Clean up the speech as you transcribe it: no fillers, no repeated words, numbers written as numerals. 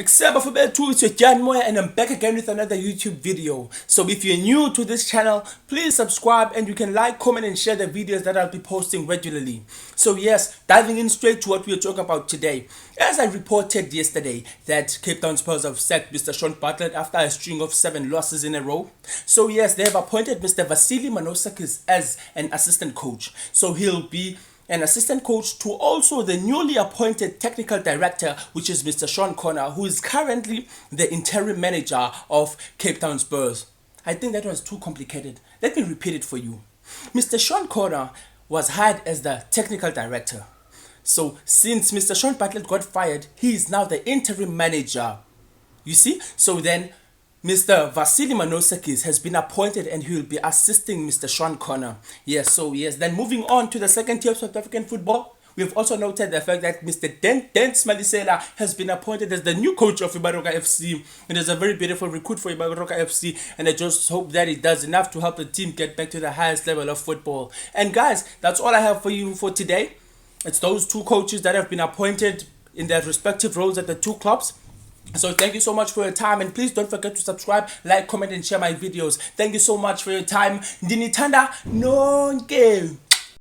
Except for better too, it's your Jan Moya and I'm back again with another YouTube video. So if you're new to this channel, please subscribe and you can like, comment and share the videos that I'll be posting regularly. So yes, diving in straight to what we're talking about today. As I reported yesterday that Cape Town Spurs have sacked Mr. Sean Bartlett after a string of 7 losses in a row. So yes, they have appointed Mr. Vasily Manosakis as an assistant coach. So he'll be an assistant coach to also the newly appointed technical director, which is Mr. Sean Connor, who is currently the interim manager of Cape Town Spurs. I think that was too complicated. Let me repeat it for you. Mr. Sean Connor was hired as the technical director. So since Mr. Sean Bartlett got fired, he is now the interim manager. You see? So then Mr. Vasily Manosakis has been appointed and he will be assisting Mr. Sean Connor. Yes, then moving on to the second tier of South African football, we have also noted the fact that Mr. Dance Malesela has been appointed as the new coach of Ibaroka FC. It is a very beautiful recruit for Ibaroka FC, and I just hope that it does enough to help the team get back to the highest level of football. And guys, that's all I have for you for today. It's those two coaches that have been appointed in their respective roles at the two clubs. So thank you so much for your time, and please don't forget to subscribe, like, comment and share my videos. Thank you so much for your time. Ndinithanda nonke.